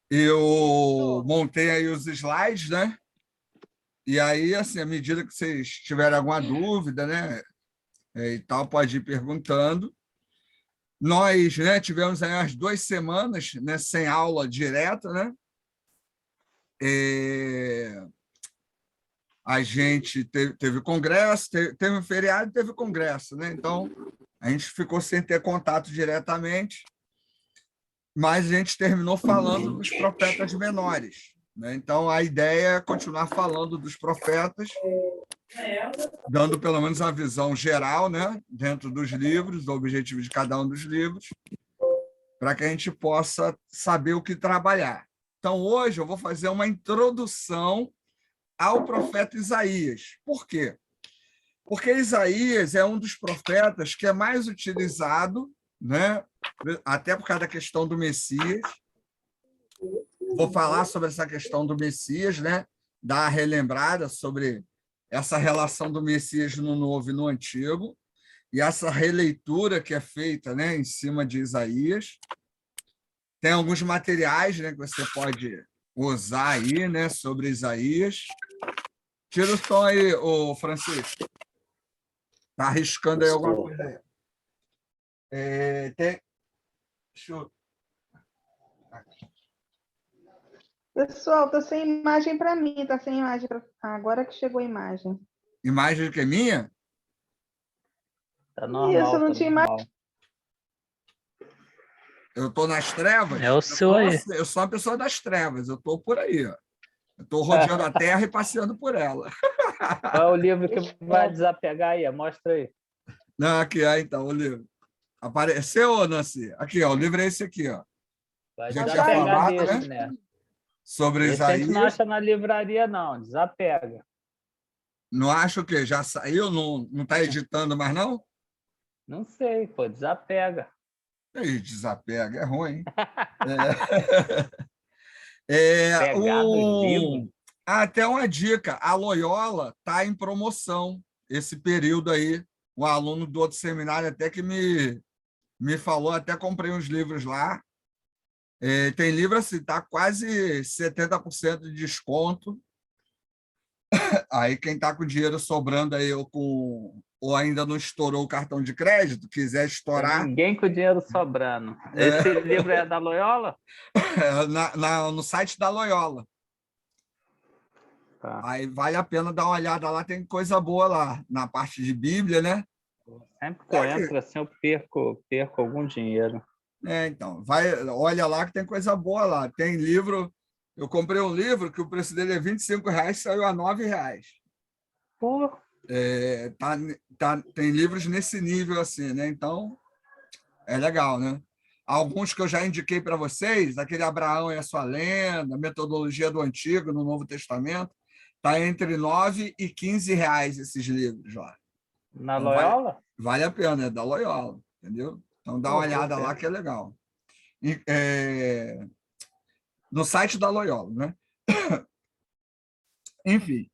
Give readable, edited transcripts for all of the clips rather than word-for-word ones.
Eu montei aí os slides, né? E aí, assim, à medida que vocês tiverem alguma dúvida, né, e tal, pode ir perguntando. Nós, né, tivemos aí umas 2 semanas, né, sem aula direta, né? É, a gente teve congresso, teve um feriado e teve congresso, né? Então, a gente ficou sem ter contato diretamente, mas a gente terminou falando dos profetas menores, né? Então, a ideia é continuar falando dos profetas, dando pelo menos uma visão geral, né, dentro dos livros, do objetivo de cada um dos livros, para que a gente possa saber o que trabalhar. Então, hoje eu vou fazer uma introdução ao profeta Isaías. Por quê? Porque Isaías é um dos profetas que é mais utilizado, né, até por causa da questão do Messias. Vou falar sobre essa questão do Messias, né, dar uma relembrada sobre essa relação do Messias no Novo e no Antigo, e essa releitura que é feita, né, em cima de Isaías. Tem alguns materiais, né, que você pode usar aí, né, sobre Isaías. Tira o som aí, ô Francisco. Está arriscando aí alguma coisa aí. Deixa eu... Pessoal, tá sem imagem para mim, tá sem imagem para. Agora que chegou a imagem. Imagem que é minha? Tá normal. Isso, não tinha imagem. Eu estou nas trevas? É o seu aí. Eu sou uma pessoa das trevas, eu estou por aí. Ó. Eu estou rodeando a Terra e passeando por ela. Qual é o livro que vai desapegar aí? Mostra aí. Não, aqui, então, o livro. Apareceu, Nancy? Aqui, ó, o livro é esse aqui. Ó. Vai Já tinha desapegar falado, desse, né? né? Sobre Esse a gente não Isaías. acha na livraria, não. Desapega. Não acho o quê? Já saiu? Não está editando mais, não? Não sei, pô. Desapega. Ih, desapega, é ruim. Pegado livro. Até uma dica, a Loyola está em promoção esse período aí. Um aluno do outro seminário até que me falou, até comprei uns livros lá. Tem livro assim, está quase 70% de desconto. Aí quem está com dinheiro sobrando aí ou ainda não estourou o cartão de crédito, quiser estourar... Tem ninguém com dinheiro sobrando. Esse livro é da Loyola? No site da Loyola. Tá. Aí vale a pena dar uma olhada lá, tem coisa boa lá, na parte de Bíblia, né? Sempre que eu entro assim, eu perco algum dinheiro. Então, olha lá que tem coisa boa lá. Tem livro, eu comprei um livro que o preço dele é R$ 25, saiu a R$ 9. Pô. Tem livros nesse nível assim, né? Então, é legal, né? Alguns que eu já indiquei para vocês, aquele Abraão e a sua lenda, Metodologia do Antigo no Novo Testamento, está entre R$ 9 e R$ 15 esses livros lá. Na Então, Loyola? Vale a pena, é da Loyola, entendeu? Então dá uma olhada lá que é legal. No site da Loyola, né? Enfim.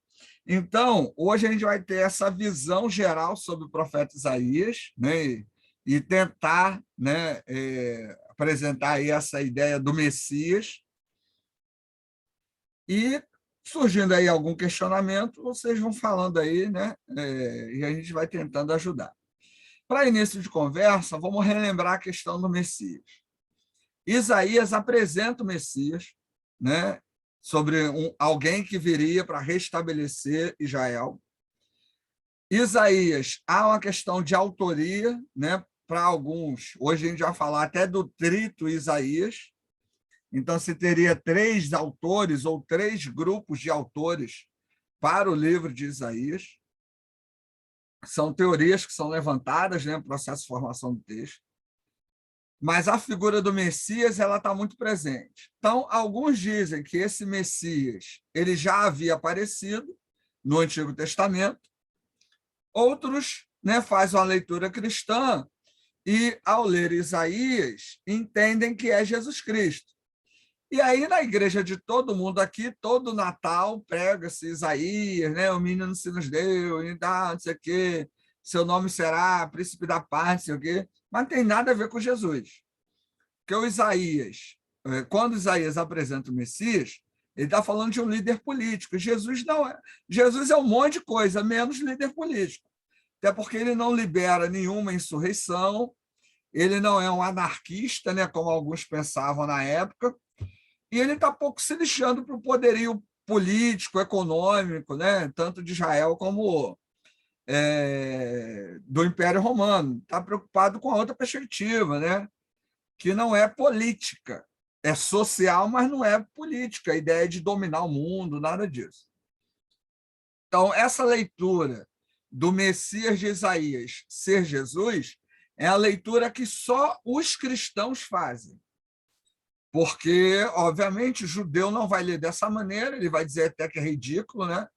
Então, hoje a gente vai ter essa visão geral sobre o profeta Isaías, né? E tentar, né, apresentar aí essa ideia do Messias. E surgindo aí algum questionamento, vocês vão falando aí, né? E a gente vai tentando ajudar. Para início de conversa, vamos relembrar a questão do Messias. Isaías apresenta o Messias, né, sobre alguém que viria para restabelecer Israel. Isaías, há uma questão de autoria, né, para alguns. Hoje a gente vai falar até do trito Isaías. Então, se teria 3 autores ou 3 grupos de autores para o livro de Isaías. São teorias que são levantadas, né, no processo de formação do texto. Mas a figura do Messias ela está muito presente. Então, alguns dizem que esse Messias ele já havia aparecido no Antigo Testamento. Outros, né, fazem uma leitura cristã e, ao ler Isaías, entendem que é Jesus Cristo. E aí, na igreja de todo mundo aqui, todo Natal, prega-se Isaías, né? O menino se nos deu, e dá, não sei o quê, seu nome será príncipe da paz, não sei o quê, mas não tem nada a ver com Jesus. Porque o Isaías quando Isaías apresenta o Messias, ele está falando de um líder político. Jesus não é. Jesus é um monte de coisa, menos líder político. Até porque ele não libera nenhuma insurreição, ele não é um anarquista, né, como alguns pensavam na época, e ele está pouco se lixando para o poderio político, econômico, né, tanto de Israel como do Império Romano. Está preocupado com a outra perspectiva, né, que não é política. É social, mas não é política, a ideia de dominar o mundo, nada disso. Então, essa leitura do Messias de Isaías ser Jesus é a leitura que só os cristãos fazem. Porque, obviamente, o judeu não vai ler dessa maneira, ele vai dizer até que é ridículo, né?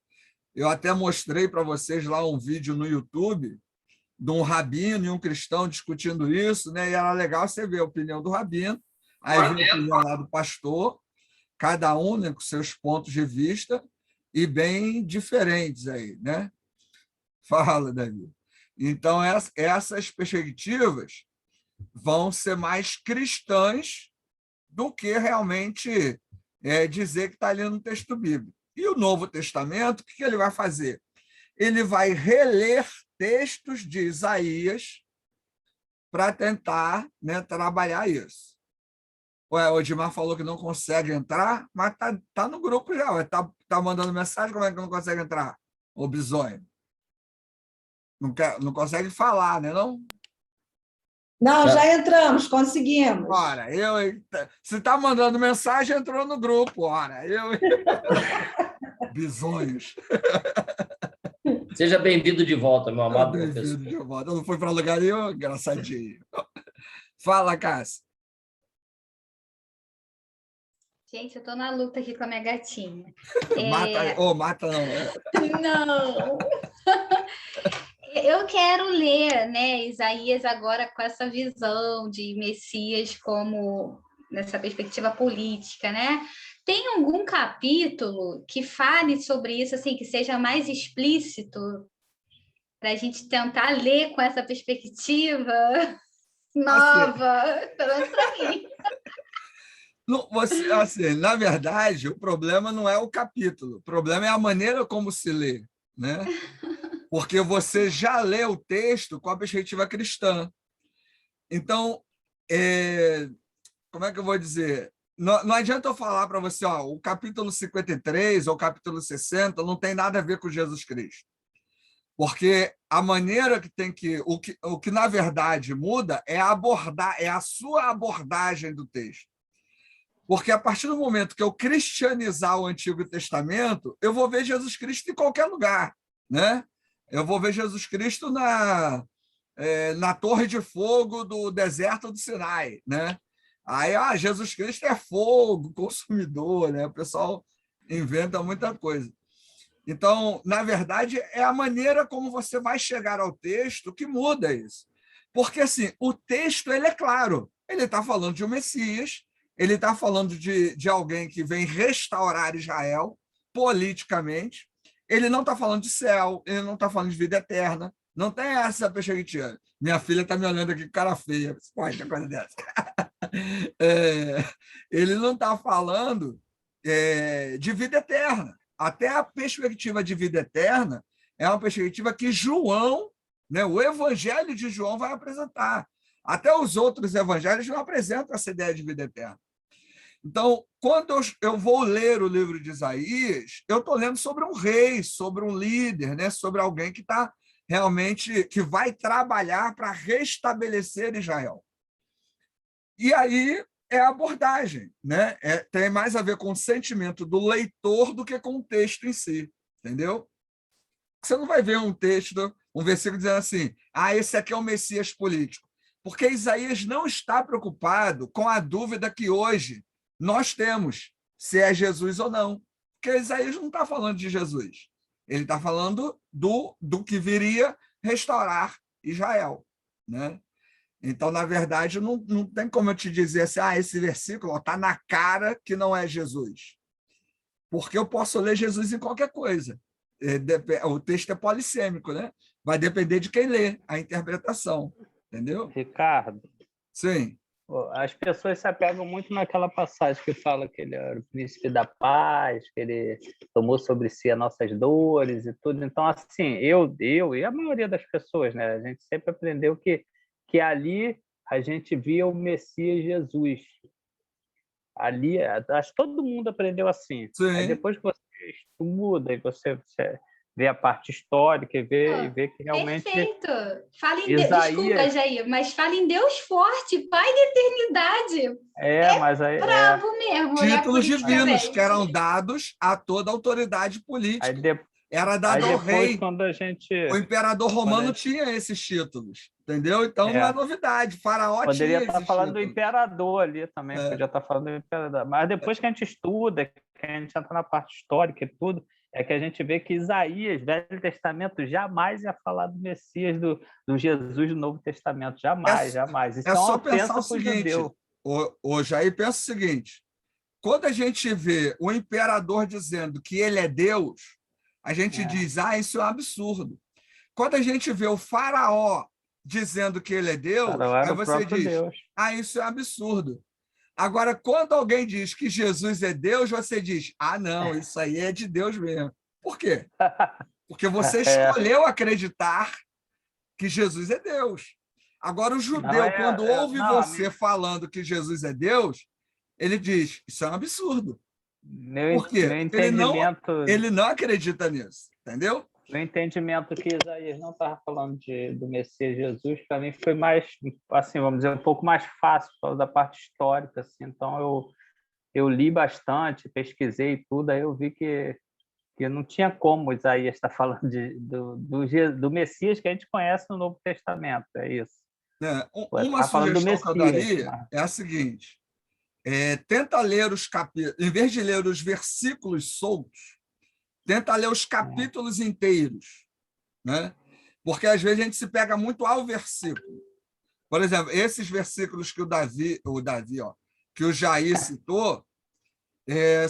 Eu até mostrei para vocês lá um vídeo no YouTube de um rabino e um cristão discutindo isso, né? E era legal você ver a opinião do rabino, aí vem a opinião lá do pastor, cada um, né, com seus pontos de vista, e bem diferentes aí, né? Fala, Davi. Então, essas perspectivas vão ser mais cristãs do que realmente dizer que está ali no texto bíblico. E o Novo Testamento, o que ele vai fazer? Ele vai reler textos de Isaías para tentar, né, trabalhar isso. O Edmar falou que não consegue entrar, mas tá no grupo já. Está mandando mensagem, como é que não consegue entrar? O bisonho. Não consegue falar, né? Não, já entramos, conseguimos. Ora, se está mandando mensagem, entrou no grupo. Ora, bisonhos. Seja bem-vindo de volta, meu amado professor. Bem-vindo de volta. Eu não fui para lugar nenhum, engraçadinho. Fala, Cássia. Gente, eu estou na luta aqui com a minha gatinha. Mata não. Não! Eu quero ler, né, Isaías agora com essa visão de Messias como nessa perspectiva política, né? Tem algum capítulo que fale sobre isso, assim, que seja mais explícito para a gente tentar ler com essa perspectiva nova, pelo menos para mim? Assim, na verdade, o problema não é o capítulo, o problema é a maneira como se lê, né? Porque você já lê o texto com a perspectiva cristã. Então, como é que eu vou dizer? Não adianta eu falar para você, o capítulo 53 ou o capítulo 60 não tem nada a ver com Jesus Cristo. Porque a maneira que tem que... O que na verdade muda é a sua abordagem do texto. Porque a partir do momento que eu cristianizar o Antigo Testamento, eu vou ver Jesus Cristo em qualquer lugar, né? Eu vou ver Jesus Cristo na Torre de Fogo do deserto do Sinai, né? Aí, Jesus Cristo é fogo, consumidor, né? O pessoal inventa muita coisa. Então, na verdade, é a maneira como você vai chegar ao texto que muda isso. Porque, assim, o texto ele é claro, ele está falando de um Messias, ele está falando de alguém que vem restaurar Israel politicamente, ele não está falando de céu, ele não está falando de vida eterna, não tem essa perspectiva. Minha filha está me olhando aqui com cara feia, pode ter coisa dessa. Ele não está falando de vida eterna. Até a perspectiva de vida eterna é uma perspectiva que João, né, o Evangelho de João vai apresentar. Até os outros evangelhos não apresentam essa ideia de vida eterna. Então, quando eu vou ler o livro de Isaías, eu estou lendo sobre um rei, sobre um líder, né? Sobre alguém que está realmente, que vai trabalhar para restabelecer Israel. E aí é a abordagem, né? Tem mais a ver com o sentimento do leitor do que com o texto em si, entendeu? Você não vai ver um texto, um versículo dizendo assim, esse aqui é o Messias político. Porque Isaías não está preocupado com a dúvida que hoje nós temos, se é Jesus ou não. Porque Isaías não está falando de Jesus. Ele está falando do que viria restaurar Israel, né? Então, na verdade, não tem como eu te dizer assim, esse versículo está na cara que não é Jesus. Porque eu posso ler Jesus em qualquer coisa. O texto é polissêmico, né? Vai depender de quem lê, a interpretação. Entendeu? Ricardo, Sim. As pessoas se apegam muito naquela passagem que fala que ele era o príncipe da paz, que ele tomou sobre si as nossas dores e tudo. Então, assim, eu e a maioria das pessoas, né? A gente sempre aprendeu que ali a gente via o Messias Jesus. Ali, acho que todo mundo aprendeu assim. Sim. Aí depois que você estuda e você vê a parte histórica e vê que realmente... Perfeito. Fala em Isaías... Desculpa, Jair, mas fala em Deus forte, Pai da eternidade. mas aí... Bravo mesmo, né? Títulos divinos Politicamente. que eram dados a toda autoridade política. Era dado aí ao depois, rei. quando a gente... O imperador romano tinha esses títulos, entendeu? Então não é novidade. Faraó Poderia tinha estar esses falando do títulos. imperador ali também, podia estar falando do imperador. Mas depois que a gente estuda, que a gente entra na parte histórica e tudo, é que a gente vê que Isaías, Velho Testamento, jamais ia falar do Messias, do Jesus do Novo Testamento. Jamais, jamais. Isso É só uma pensar ofensa o pro seguinte, judeu. o Jair, pensa o seguinte, quando a gente vê o imperador dizendo que ele é Deus, a gente diz, isso é um absurdo. Quando a gente vê o faraó dizendo que ele é Deus, aí você diz, Deus. Isso é um absurdo. Agora, quando alguém diz que Jesus é Deus, você diz, não, isso aí é de Deus mesmo. Por quê? Porque você escolheu acreditar que Jesus é Deus. Agora, o judeu, quando ouve você falando que Jesus é Deus, ele diz, isso é um absurdo. Por quê? Ele não acredita nisso, entendeu? No entendimento que Isaías não estava falando do Messias Jesus, para mim foi mais, assim, vamos dizer, um pouco mais fácil, falando da parte histórica, assim. Então eu li bastante, pesquisei tudo, aí eu vi que não tinha como Isaías estar falando do Messias que a gente conhece no Novo Testamento, é isso. Uma sugestão que eu daria é a seguinte, tenta ler os capítulos, em vez de ler os versículos soltos, tenta ler os capítulos inteiros, né? Porque às vezes a gente se pega muito ao versículo. Por exemplo, esses versículos que que o Jair citou,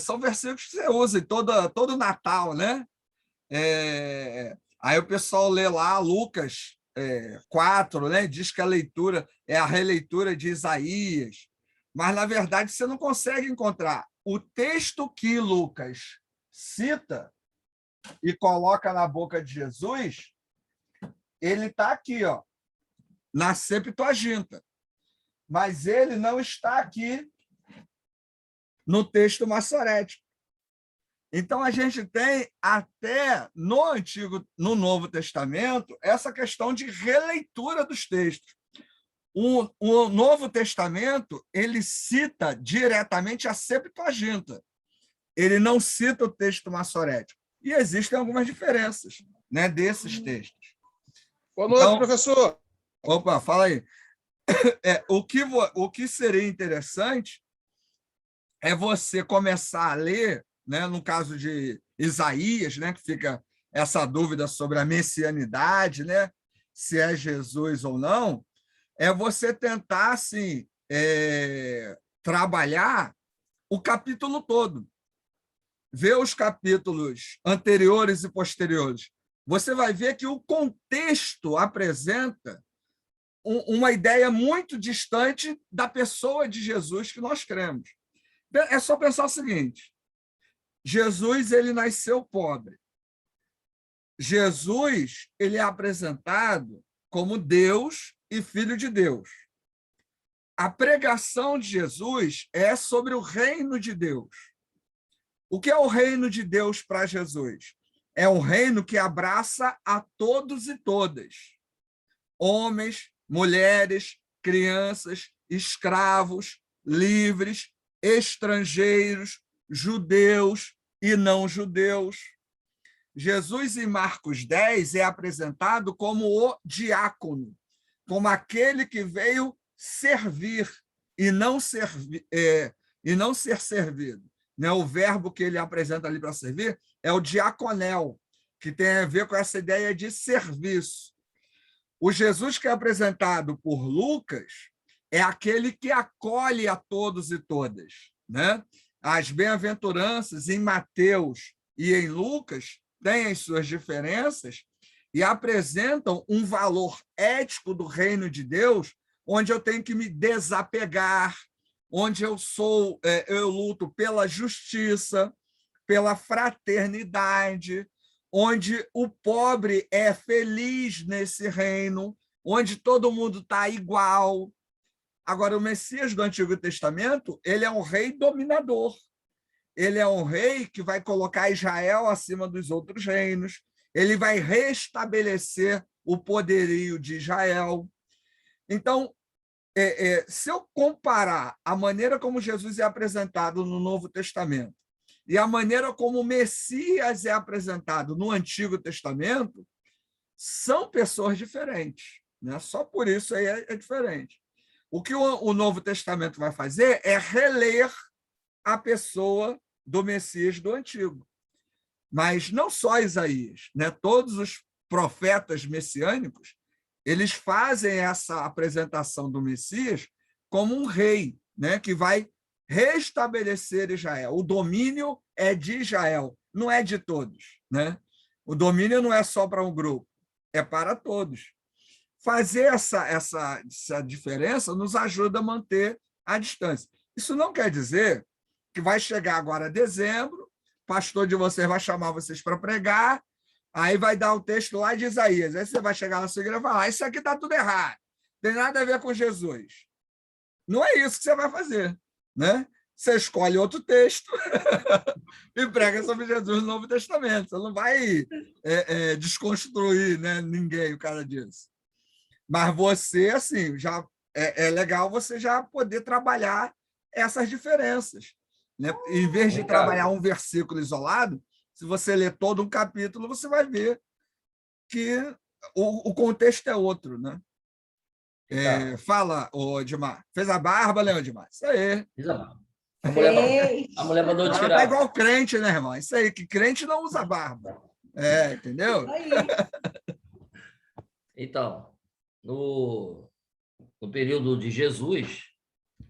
são versículos que você usa em todo Natal, né? Aí o pessoal lê lá Lucas 4, né? Diz que a leitura é a releitura de Isaías, mas na verdade você não consegue encontrar o texto que Lucas cita e coloca na boca de Jesus, ele está aqui, na Septuaginta. Mas ele não está aqui no texto massorético. Então, a gente tem até no Novo Testamento essa questão de releitura dos textos. O Novo Testamento, ele cita diretamente a Septuaginta. Ele não cita o texto massorético. E existem algumas diferenças, né, desses textos. Boa noite, professor. Opa, fala aí. O que seria interessante é você começar a ler, né, no caso de Isaías, né, que fica essa dúvida sobre a messianidade, né, se é Jesus ou não, é você tentar assim, trabalhar o capítulo todo. Ver os capítulos anteriores e posteriores, você vai ver que o contexto apresenta uma ideia muito distante da pessoa de Jesus que nós cremos. É só pensar o seguinte, Jesus ele nasceu pobre. Jesus ele é apresentado como Deus e Filho de Deus. A pregação de Jesus é sobre o reino de Deus. O que é o reino de Deus para Jesus? É um reino que abraça a todos e todas. Homens, mulheres, crianças, escravos, livres, estrangeiros, judeus e não judeus. Jesus, em Marcos 10, é apresentado como o diácono, como aquele que veio servir e não ser servido. O verbo que ele apresenta ali para servir é o diaconel, que tem a ver com essa ideia de serviço. O Jesus que é apresentado por Lucas é aquele que acolhe a todos e todas, né? As bem-aventuranças em Mateus e em Lucas têm as suas diferenças e apresentam um valor ético do reino de Deus onde eu tenho que me desapegar, onde eu luto pela justiça, pela fraternidade, onde o pobre é feliz nesse reino, onde todo mundo está igual. Agora, o Messias do Antigo Testamento, ele é um rei dominador. Ele é um rei que vai colocar Israel acima dos outros reinos. Ele vai restabelecer o poderio de Israel. Então, se eu comparar a maneira como Jesus é apresentado no Novo Testamento e a maneira como o Messias é apresentado no Antigo Testamento, são pessoas diferentes, né? Só por isso aí é diferente. O que o Novo Testamento vai fazer é reler a pessoa do Messias do Antigo. Mas não só Isaías, né? Todos os profetas messiânicos, eles fazem essa apresentação do Messias como um rei, né? Que vai restabelecer Israel. O domínio é de Israel, não é de todos, né? O domínio não é só para um grupo, é para todos. Fazer essa diferença nos ajuda a manter a distância. Isso não quer dizer que vai chegar agora dezembro, o pastor de vocês vai chamar vocês para pregar, aí vai dar o texto lá de Isaías. Aí você vai chegar na sua igreja e falar: isso aqui está tudo errado, não tem nada a ver com Jesus. Não é isso que você vai fazer, né? Você escolhe outro texto e prega sobre Jesus no Novo Testamento. Você não vai desconstruir, né, ninguém por causa disso. Mas você, assim, já é legal você já poder trabalhar essas diferenças, né? Em vez de trabalhar um versículo isolado, se você ler todo um capítulo, você vai ver que o contexto é outro, né? Fala, Edmar. Fez a barba, Leão Edmar? Isso aí. Fiz a barba. A mulher mandou Ela tirar. tá igual crente, né, irmão? Isso aí, que crente não usa barba. Entendeu? Aí. Então, no período de Jesus,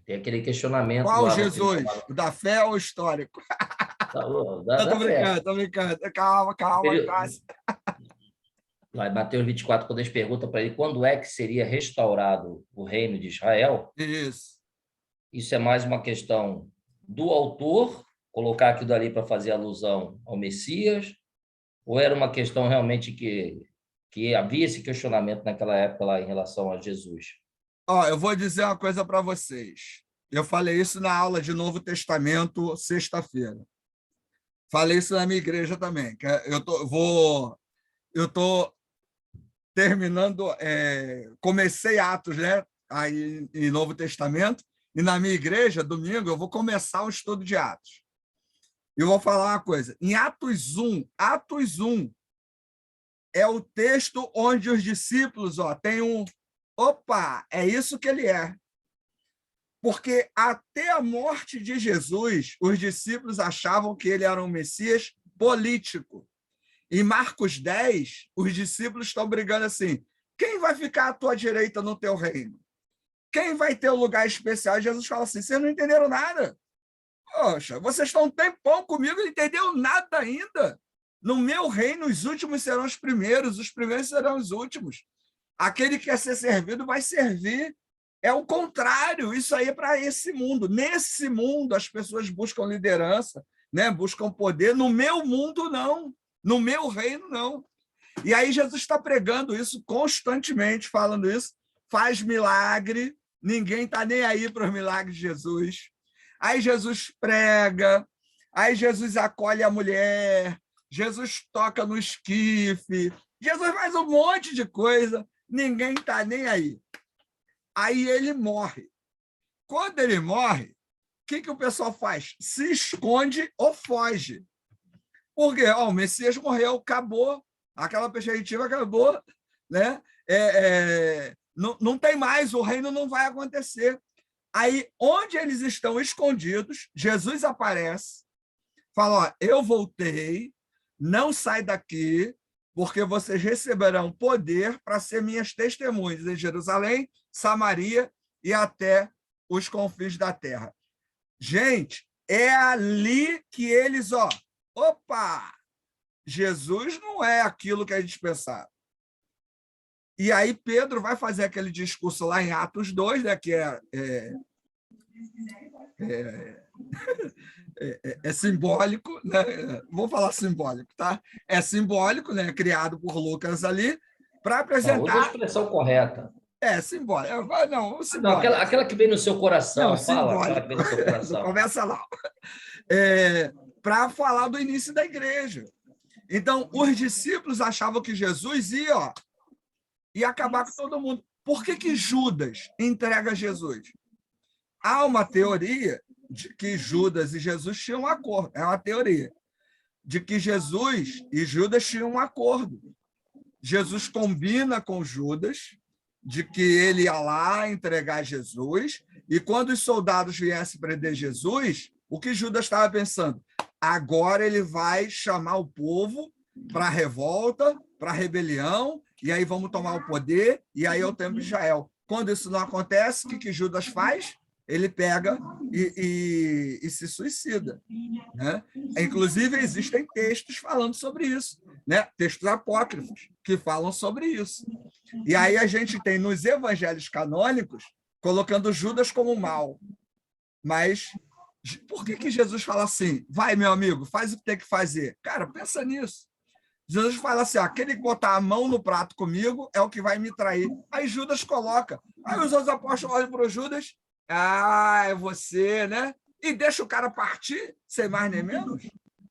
tem aquele questionamento. Qual lá no Jesus? final, O da fé ou o histórico? da fé. Tô brincando. Calma, Cássio. Lá em Mateus 24, quando eles perguntam para ele quando é que seria restaurado o reino de Israel, isso é mais uma questão do autor, colocar aquilo ali para fazer alusão ao Messias, ou era uma questão realmente que havia esse questionamento naquela época lá em relação a Jesus? Eu vou dizer uma coisa para vocês. Eu falei isso na aula de Novo Testamento, sexta-feira. Falei isso na minha igreja também. Que eu tô terminando, comecei Atos, né? Aí em Novo Testamento, e na minha igreja, domingo, eu vou começar o estudo de Atos. E eu vou falar uma coisa. Em Atos 1, é o texto onde os discípulos tem opa, é isso que ele é. Porque até a morte de Jesus, os discípulos achavam que ele era um Messias político. Em Marcos 10, os discípulos estão brigando assim: quem vai ficar à tua direita no teu reino? Quem vai ter o lugar especial? Jesus fala assim: vocês não entenderam nada. Poxa, vocês estão um tempão comigo e não entenderam nada ainda. No meu reino, os últimos serão os primeiros serão os últimos. Aquele que quer ser servido vai servir. É o contrário, isso aí é para esse mundo. Nesse mundo, as pessoas buscam liderança, né? Buscam poder. No meu mundo, não. No meu reino, não. E aí Jesus está pregando isso constantemente, falando isso. Faz milagre, ninguém está nem aí para os milagres de Jesus. Aí Jesus prega, aí Jesus acolhe a mulher, Jesus toca no esquife, Jesus faz um monte de coisa, ninguém está nem aí. Aí ele morre. Quando ele morre, o que o pessoal faz? Se esconde ou foge. Porque o Messias morreu, acabou, aquela perspectiva acabou, né? Não tem mais, o reino não vai acontecer. Aí, onde eles estão escondidos, Jesus aparece, fala: eu voltei, não sai daqui, porque vocês receberão poder para ser minhas testemunhas em Jerusalém, Samaria e até os confins da terra. Gente, é ali que eles, opa, Jesus não é aquilo que a gente pensava. E aí Pedro vai fazer aquele discurso lá em Atos 2, né, que é simbólico, né? Vou falar simbólico, tá? É simbólico, né? Criado por Lucas ali, para apresentar... Usa a expressão correta. Simbólico. Não, simbólico. Não, aquela que vem no seu coração. Não, fala simbólico. aquela que vem no seu coração. Não começa lá. Para falar do início da igreja. Então, os discípulos achavam que Jesus ia acabar com todo mundo. Por que Judas entrega Jesus? Há uma teoria de que Judas e Jesus tinham um acordo. É uma teoria de que Jesus e Judas tinham um acordo. Jesus combina com Judas de que ele ia lá entregar Jesus, e quando os soldados viessem prender Jesus, o que Judas estava pensando? Agora ele vai chamar o povo para a revolta, para a rebelião, e aí vamos tomar o poder, e aí é o tempo de Israel. Quando isso não acontece, o que Judas faz? Ele pega e se suicida, né? Inclusive, existem textos falando sobre isso, né? Textos apócrifos que falam sobre isso. E aí a gente tem nos evangelhos canônicos colocando Judas como mal. Mas por que Jesus fala assim? Vai, meu amigo, faz o que tem que fazer. Cara, pensa nisso. Jesus fala assim, aquele que botar a mão no prato comigo é o que vai me trair. Aí Judas coloca. Aí os outros apóstolos olham para o Judas, é você, né? E deixa o cara partir, sem mais nem menos.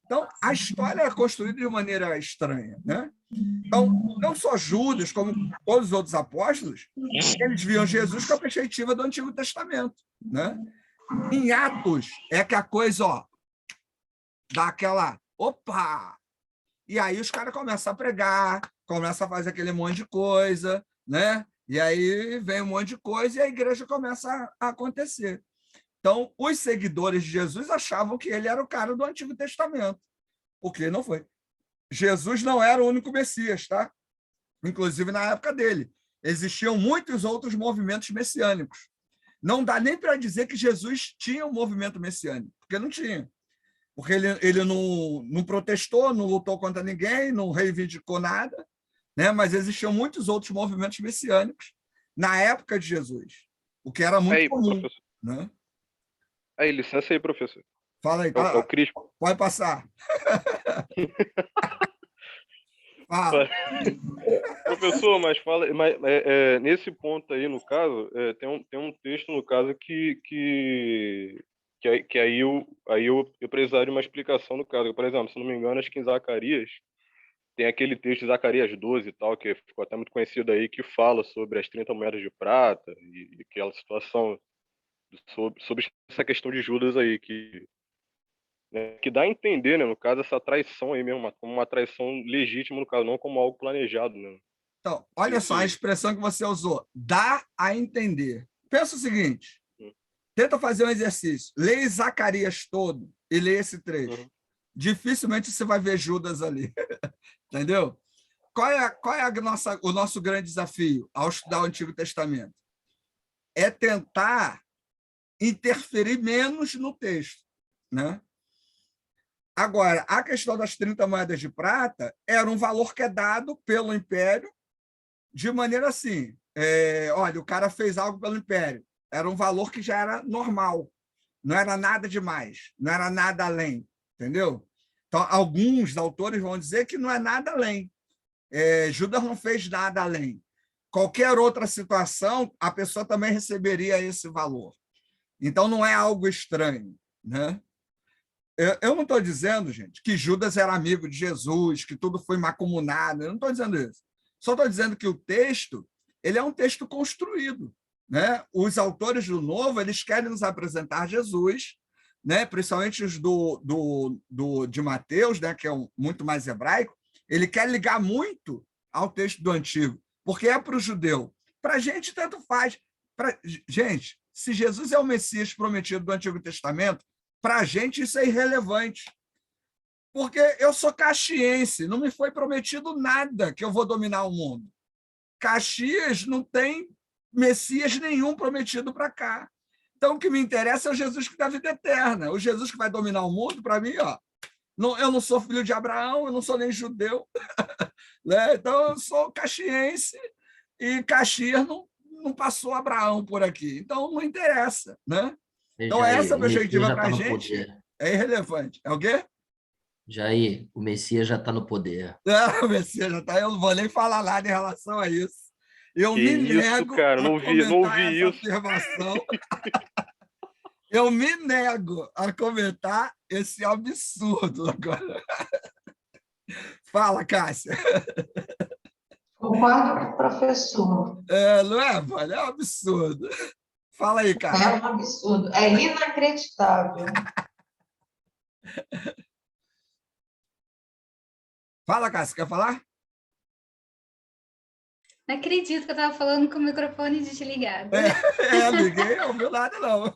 Então, a história é construída de maneira estranha, né? Então, não só Judas, como todos os outros apóstolos, eles viam Jesus com a perspectiva do Antigo Testamento, né? Em Atos, é que a coisa, dá aquela, opa! E aí os caras começam a pregar, começam a fazer aquele monte de coisa, né? E aí vem um monte de coisa e a igreja começa a acontecer. Então, os seguidores de Jesus achavam que ele era o cara do Antigo Testamento, o que não foi. Jesus não era o único Messias, tá? Inclusive na época dele. Existiam muitos outros movimentos messiânicos. Não dá nem para dizer que Jesus tinha um movimento messiânico, porque não tinha. Porque ele não protestou, não lutou contra ninguém, não reivindicou nada, né? Mas existiam muitos outros movimentos messiânicos na época de Jesus, o que era muito comum. Né? Aí, licença aí, professor. Fala aí. É o Crispo. Pode passar. Fala. Professor, mas fala, nesse ponto aí, no caso, tem um texto, no caso, que aí eu precisaria de uma explicação no caso. Por exemplo, se não me engano, acho que em Zacarias, tem aquele texto de Zacarias 12 e tal, que ficou até muito conhecido aí, que fala sobre as 30 moedas de prata e aquela situação sobre essa questão de Judas aí, que dá a entender, né, no caso, essa traição aí mesmo, como uma traição legítima, no caso, não como algo planejado. Né? Então, olha só a expressão que você usou, dá a entender. Pensa o seguinte, tenta fazer um exercício, lê Zacarias todo e lê esse trecho. Dificilmente você vai ver Judas ali, entendeu? Qual é o nosso grande desafio ao estudar o Antigo Testamento? É tentar interferir menos no texto, né? Agora, a questão das 30 moedas de prata era um valor que é dado pelo Império de maneira assim, olha, o cara fez algo pelo Império, era um valor que já era normal, não era nada demais, não era nada além, entendeu? Então, alguns autores vão dizer que não é nada além. Judas não fez nada além. Qualquer outra situação, a pessoa também receberia esse valor. Então, não é algo estranho, né? Eu não estou dizendo, gente, que Judas era amigo de Jesus, que tudo foi macumunado, eu não estou dizendo isso. Só estou dizendo que o texto ele é um texto construído, né? Os autores do Novo eles querem nos apresentar Jesus, né? Principalmente os de Mateus, né? Que é muito mais hebraico, ele quer ligar muito ao texto do Antigo, porque é para o judeu. Para a gente, tanto faz. Gente, se Jesus é o Messias prometido do Antigo Testamento, para a gente isso é irrelevante. Porque eu sou caxiense, não me foi prometido nada que eu vou dominar o mundo. Caxias não tem Messias nenhum prometido para cá. Então, o que me interessa é o Jesus que dá vida eterna. O Jesus que vai dominar o mundo, para mim, eu não sou filho de Abraão, eu não sou nem judeu. Né? Então, eu sou caxiense e Caxias não passou Abraão por aqui. Então, não interessa, né? Então, Jair, essa o Messias perspectiva já para a está no gente poder. é irrelevante. É o quê? Jair, o Messias já está no poder. Não, Messias, já tá, eu não vou nem falar nada em relação a isso. Eu Que me isso, nego cara, a não comentar vi essa isso. afirmação. Eu me nego a comentar esse absurdo agora. Fala, Cássia. Concordo com o professor. Não é, mano? É um absurdo. Fala aí, É Cássia. um absurdo. É inacreditável. Fala, Cássia. Quer falar? Não acredito que eu estava falando com o microfone desligado. Ninguém ouviu nada, não.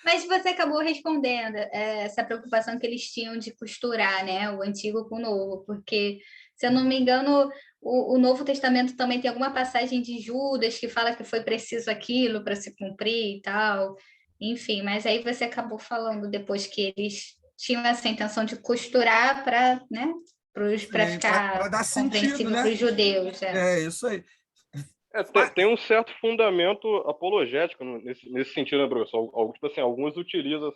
Mas você acabou respondendo essa preocupação que eles tinham de costurar, né, o antigo com o novo, porque, se eu não me engano, o Novo Testamento também tem alguma passagem de Judas que fala que foi preciso aquilo para se cumprir e tal. Enfim, mas aí você acabou falando depois que eles tinham essa intenção de costurar para, né, para ficar dar sentido, compreensível né? para os judeus. É isso aí. Tem um certo fundamento apologético nesse sentido, né, professor? Tipo assim, alguns utilizam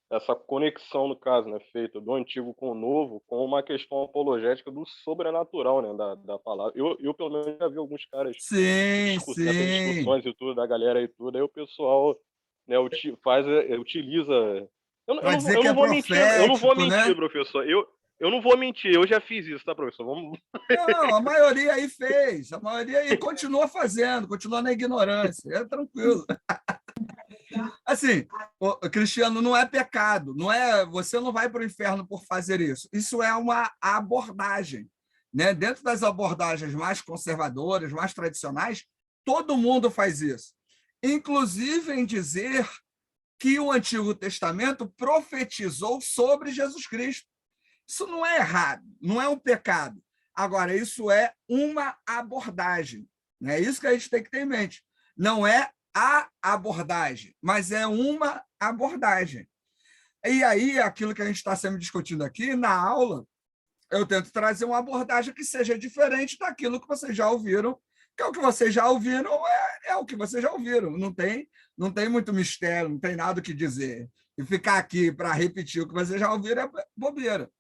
essa conexão, no caso, né, feita do antigo com o novo, com uma questão apologética do sobrenatural, né, da palavra. Eu, pelo menos, já vi alguns caras nessas discussões e tudo, da galera e tudo, aí o pessoal, né, utiliza... Eu não vou mentir, né? professor. Eu não vou mentir, eu já fiz isso, tá, professor? Não, a maioria aí fez, a maioria aí continua fazendo, continua na ignorância, é tranquilo. Assim, Cristiano, não é pecado, você não vai para o inferno por fazer isso. Isso é uma abordagem, né? Dentro das abordagens mais conservadoras, mais tradicionais, todo mundo faz isso. Inclusive em dizer que o Antigo Testamento profetizou sobre Jesus Cristo. Isso não é errado, não é um pecado. Agora, isso é uma abordagem. É isso que a gente tem que ter em mente. Não é a abordagem, mas é uma abordagem. E aí, aquilo que a gente está sempre discutindo aqui, na aula, eu tento trazer uma abordagem que seja diferente daquilo que vocês já ouviram, que é o que vocês já ouviram, é o que vocês já ouviram. Não tem muito mistério, não tem nada o que dizer. E ficar aqui para repetir o que vocês já ouviram é bobeira.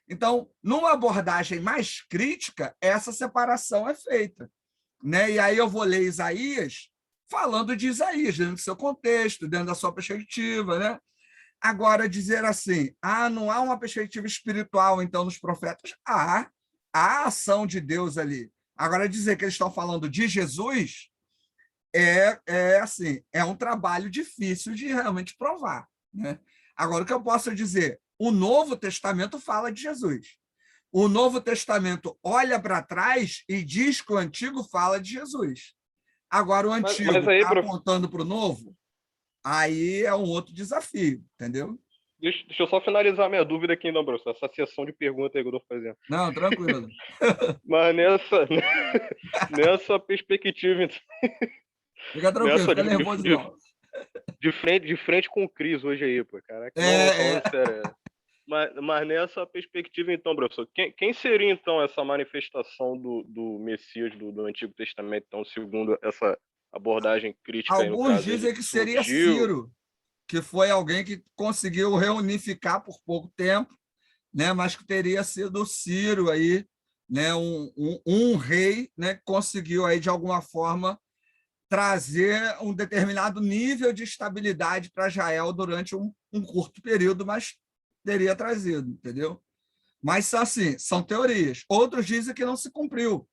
Então, numa abordagem mais crítica, essa separação é feita, né? E aí eu vou ler Isaías falando de Isaías, dentro do seu contexto, dentro da sua perspectiva, né? Agora, dizer assim, não há uma perspectiva espiritual, então, nos profetas? Há a ação de Deus ali. Agora, dizer que eles estão falando de Jesus é um trabalho difícil de realmente provar, né? Agora, o que eu posso dizer? O Novo Testamento fala de Jesus. O Novo Testamento olha para trás e diz que o Antigo fala de Jesus. Agora, o Antigo está apontando para o Novo, aí é um outro desafio, entendeu? Deixa eu só finalizar minha dúvida aqui, não, professor. Essa sessão de perguntas aí que eu estou fazendo. Não, tranquilo. Mas nessa perspectiva... Então, fica tranquilo, fica nervoso não. De frente com o Cris hoje aí, pô. Caraca, não, sério. Mas nessa perspectiva, então, professor, quem seria, então, essa manifestação do Messias do Antigo Testamento, então, segundo essa abordagem crítica? Alguns dizem que seria Ciro, que foi alguém que conseguiu reunificar por pouco tempo, né? Mas que teria sido Ciro aí, né? Um rei, né? Que conseguiu aí, de alguma forma, trazer um determinado nível de estabilidade para Israel durante um curto período, mas teria trazido, entendeu? Mas, assim, são teorias. Outros dizem que não se cumpriu.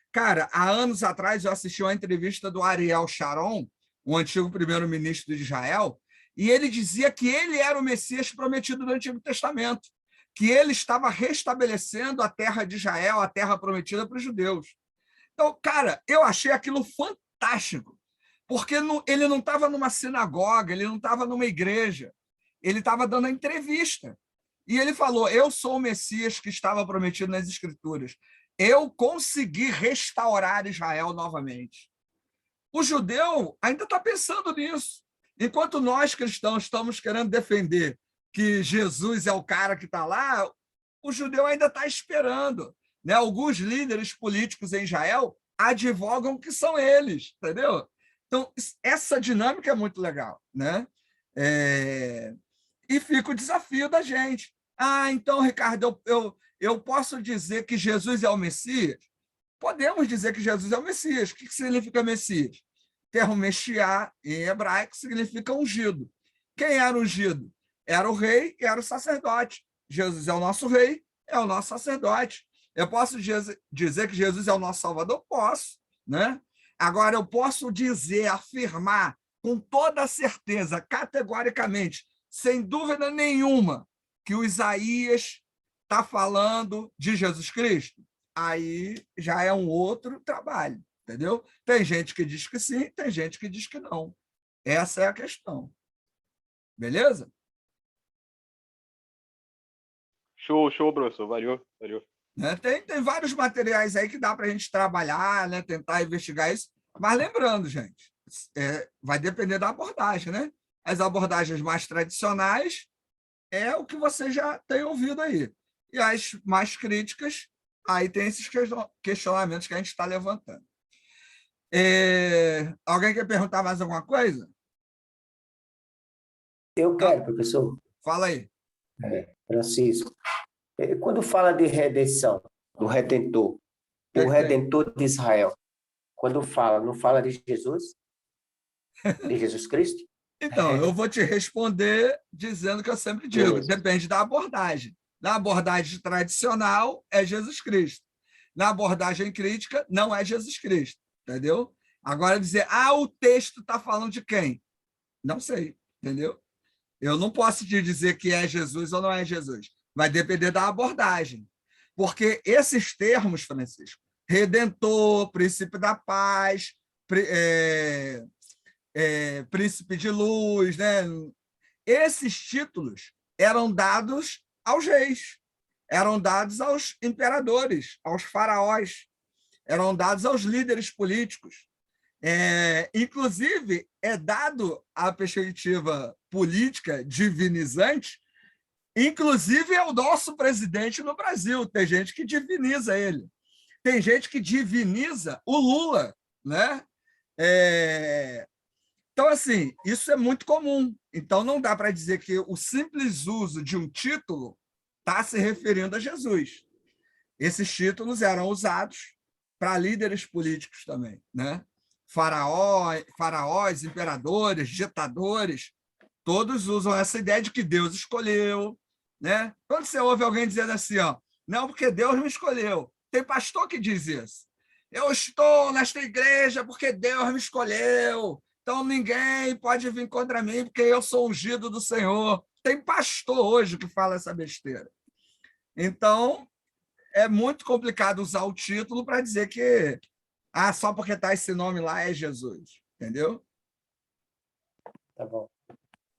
Cara, há anos atrás eu assisti uma entrevista do Ariel Sharon, um antigo primeiro-ministro de Israel, e ele dizia que ele era o Messias prometido do Antigo Testamento, que ele estava restabelecendo a terra de Israel, a terra prometida para os judeus. Então, cara, eu achei aquilo fantástico, porque ele não estava numa sinagoga, ele não estava numa igreja, ele estava dando a entrevista. E ele falou, eu sou o Messias que estava prometido nas Escrituras. Eu consegui restaurar Israel novamente. O judeu ainda está pensando nisso. Enquanto nós, cristãos, estamos querendo defender que Jesus é o cara que está lá, o judeu ainda está esperando, né? Alguns líderes políticos em Israel advogam que são eles, entendeu? Então, essa dinâmica é muito legal, né? E fica o desafio da gente. Então, Ricardo, eu posso dizer que Jesus é o Messias? Podemos dizer que Jesus é o Messias. O que significa Messias? O termo Meshiá, em hebraico, significa ungido. Quem era ungido? Era o rei e era o sacerdote. Jesus é o nosso rei, é o nosso sacerdote. Eu posso dizer que Jesus é o nosso Salvador? Posso, né? Agora, eu posso dizer, afirmar com toda certeza, categoricamente, sem dúvida nenhuma, que o Isaías está falando de Jesus Cristo? Aí já é um outro trabalho, entendeu? Tem gente que diz que sim, tem gente que diz que não. Essa é a questão. Beleza? Show, professor. Valeu. Né? Tem vários materiais aí que dá para a gente trabalhar, né? Tentar investigar isso. Mas lembrando, gente, vai depender da abordagem, né? As abordagens mais tradicionais é o que você já tem ouvido aí. E as mais críticas, aí tem esses questionamentos que a gente está levantando. Alguém quer perguntar mais alguma coisa? Eu quero, professor. Fala aí. Francisco. Quando fala de redenção, do Redentor, o Redentor de Israel, quando fala, não fala de Jesus? De Jesus Cristo? Então, eu vou te responder dizendo que eu sempre digo, depende da abordagem. Na abordagem tradicional, é Jesus Cristo. Na abordagem crítica, não é Jesus Cristo, entendeu? Agora, dizer, o texto está falando de quem? Não sei, entendeu? Eu não posso te dizer que é Jesus ou não é Jesus. Vai depender da abordagem. Porque esses termos, Francisco, Redentor, Príncipe da Paz, Príncipe de Luz, né? Esses títulos eram dados aos reis, eram dados aos imperadores, aos faraós, eram dados aos líderes políticos. Inclusive, é dado a perspectiva política divinizante, inclusive é o nosso presidente no Brasil. Tem gente que diviniza ele. Tem gente que diviniza o Lula, né? Então, assim, isso é muito comum. Então, não dá para dizer que o simples uso de um título está se referindo a Jesus. Esses títulos eram usados para líderes políticos também, né? Faraós, imperadores, ditadores, todos usam essa ideia de que Deus escolheu, né? Quando você ouve alguém dizendo assim, não, porque Deus me escolheu. Tem pastor que diz isso. Eu estou nesta igreja porque Deus me escolheu. Então, ninguém pode vir contra mim porque eu sou ungido do Senhor. Tem pastor hoje que fala essa besteira. Então, é muito complicado usar o título para dizer que só porque está esse nome lá é Jesus. Entendeu? Tá bom.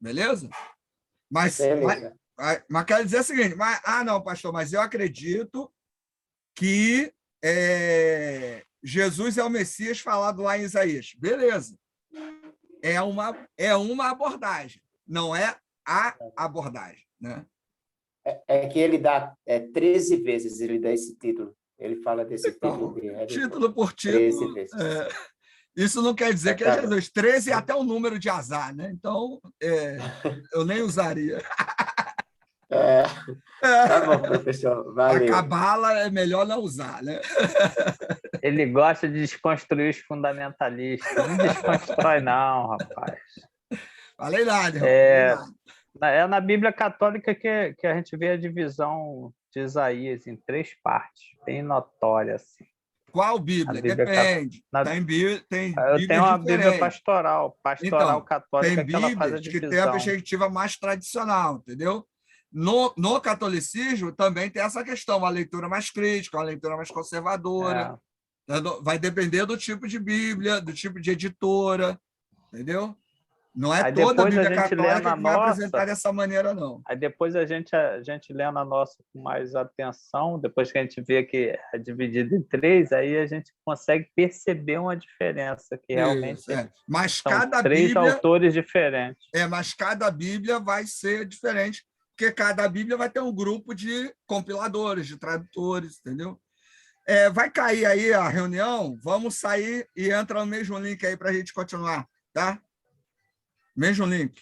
Beleza? Mas quero dizer o seguinte, não, pastor, mas eu acredito que Jesus é o Messias falado lá em Isaías. Beleza. É uma abordagem, não é a abordagem, né? É que ele dá 13 vezes, ele dá esse título. Ele fala desse título. Título por título. 13 vezes. Isso não quer dizer que é Jesus. 13 é até um número de azar, né? Então, eu nem usaria. Tá bom, professor. Valeu. A cabala é melhor não usar, né? Ele gosta de desconstruir os fundamentalistas. Não desconstrói, não, rapaz. Falei nada, É na Bíblia Católica que a gente vê a divisão de Isaías em 3 partes, bem notória, assim. Qual Bíblia? Depende. Tem eu tenho uma Bíblia pastoral então, católica, que ela faz a Bíblias divisão. que tem a perspectiva mais tradicional, entendeu? No catolicismo também tem essa questão, uma leitura mais crítica, uma leitura mais conservadora. Vai depender do tipo de Bíblia, do tipo de editora, entendeu? Não é toda a Bíblia católica que vai apresentar dessa maneira, não. Aí depois a gente lê na nossa com mais atenção, depois que a gente vê que é dividido em 3, aí a gente consegue perceber uma diferença, que realmente Mas são cada 3 Bíblia, autores diferentes. Mas cada Bíblia vai ser diferente, porque cada Bíblia vai ter um grupo de compiladores, de tradutores, entendeu? Vai cair aí a reunião, vamos sair e entra no mesmo link aí para a gente continuar, tá? Mesmo link.